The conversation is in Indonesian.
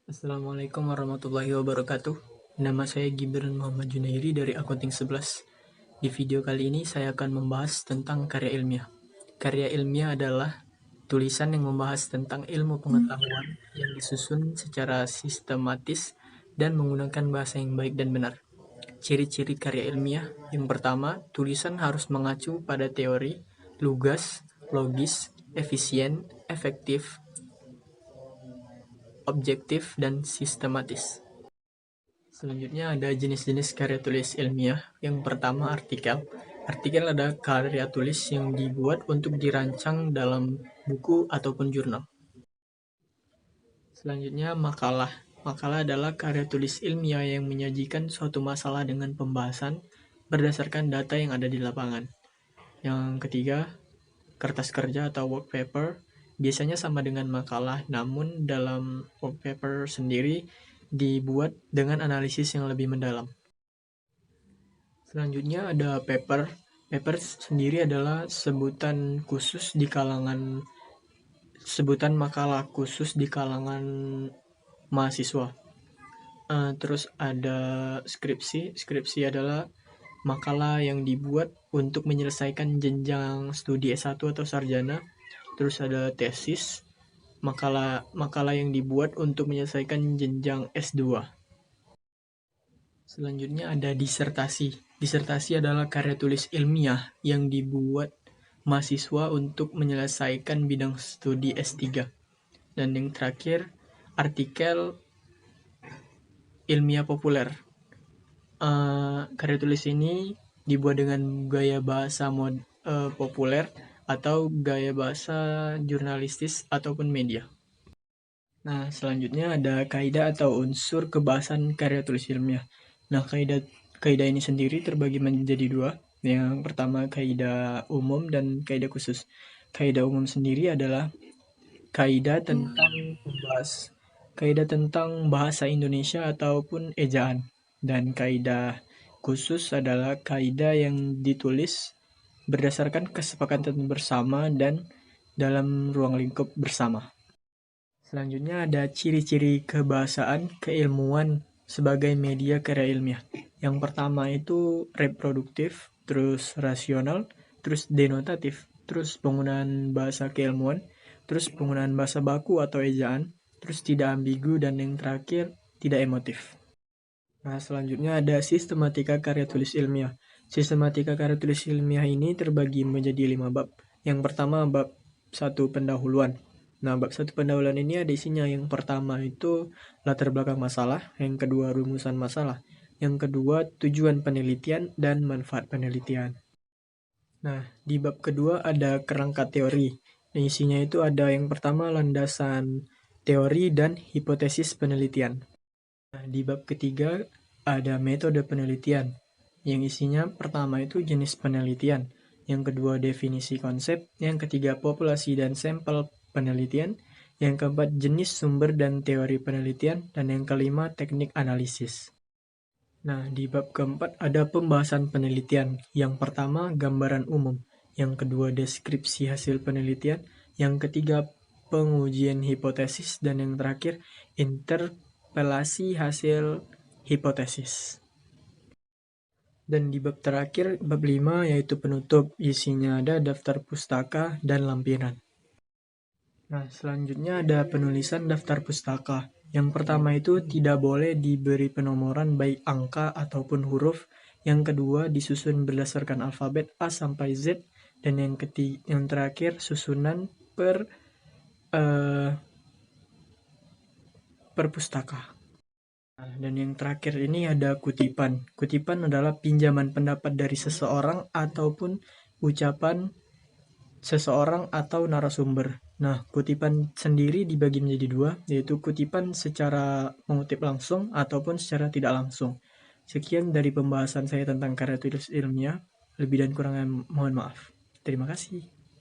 Assalamualaikum warahmatullahi wabarakatuh. Nama saya Gibran Muhammad Junairi dari Accounting 11. Di video kali ini saya akan membahas tentang karya ilmiah. Karya ilmiah adalah tulisan yang membahas tentang ilmu pengetahuan yang disusun secara sistematis dan menggunakan bahasa yang baik dan benar. Ciri-ciri karya ilmiah: yang pertama, tulisan harus mengacu pada teori, lugas, logis, efisien, efektif, objektif, dan sistematis. Selanjutnya ada jenis-jenis karya tulis ilmiah. Yang pertama, artikel. Artikel adalah karya tulis yang dibuat untuk dirancang dalam buku ataupun jurnal. Selanjutnya, makalah. Makalah adalah karya tulis ilmiah yang menyajikan suatu masalah dengan pembahasan berdasarkan data yang ada di lapangan. Yang ketiga, kertas kerja atau work paper. Biasanya sama dengan makalah, namun dalam work paper sendiri dibuat dengan analisis yang lebih mendalam. Selanjutnya ada paper. Paper sendiri adalah sebutan makalah khusus di kalangan mahasiswa. Terus ada skripsi. Skripsi adalah makalah yang dibuat untuk menyelesaikan jenjang studi S1 atau sarjana. Terus ada tesis, makalah yang dibuat untuk menyelesaikan jenjang S2. Selanjutnya ada disertasi. Disertasi adalah karya tulis ilmiah yang dibuat mahasiswa untuk menyelesaikan bidang studi S3. Dan yang terakhir, artikel ilmiah populer. Karya tulis ini dibuat dengan gaya bahasa populer atau gaya bahasa jurnalistis ataupun media. Nah, selanjutnya ada kaidah atau unsur kebahasan karya tulis ilmiah. Nah, kaidah ini sendiri terbagi menjadi dua. Yang pertama, kaidah umum dan kaidah khusus. Kaidah umum sendiri adalah kaidah tentang bahasa Indonesia ataupun ejaan. Dan kaidah khusus adalah kaidah yang ditulis berdasarkan kesepakatan bersama dan dalam ruang lingkup bersama. Selanjutnya ada ciri-ciri kebahasaan keilmuan sebagai media karya ilmiah. Yang pertama itu reproduktif, terus rasional, terus denotatif, terus penggunaan bahasa keilmuan, terus penggunaan bahasa baku atau ejaan, terus tidak ambigu, dan yang terakhir tidak emotif. Nah, selanjutnya ada sistematika karya tulis ilmiah. Sistematika karya tulis ilmiah ini terbagi menjadi 5 bab. Yang pertama, bab 1 pendahuluan. Nah, bab 1 pendahuluan ini ada isinya. Yang pertama itu latar belakang masalah, yang kedua rumusan masalah, yang kedua tujuan penelitian dan manfaat penelitian. Nah, di bab kedua ada kerangka teori. Nah, isinya itu ada yang pertama landasan teori dan hipotesis penelitian. Nah, di bab ketiga ada metode penelitian, yang isinya pertama itu jenis penelitian, yang kedua definisi konsep, yang ketiga populasi dan sampel penelitian, yang keempat jenis sumber dan teori penelitian, dan yang kelima teknik analisis. Nah, di bab keempat ada pembahasan penelitian. Yang pertama gambaran umum, yang kedua deskripsi hasil penelitian, yang ketiga pengujian hipotesis, dan yang terakhir interpelasi hasil hipotesis. Dan di bab terakhir, bab 5, yaitu penutup, isinya ada daftar pustaka dan lampiran. Nah, selanjutnya ada penulisan daftar pustaka. Yang pertama itu tidak boleh diberi penomoran baik angka ataupun huruf. Yang kedua disusun berdasarkan alfabet A sampai Z. Dan yang terakhir susunan per pustaka. Nah, dan yang terakhir ini ada kutipan. Kutipan adalah pinjaman pendapat dari seseorang ataupun ucapan seseorang atau narasumber. Nah, kutipan sendiri dibagi menjadi dua, yaitu kutipan secara mengutip langsung ataupun secara tidak langsung. Sekian dari pembahasan saya tentang karya tulis ilmiah. Lebih dan kurangnya mohon maaf. Terima kasih.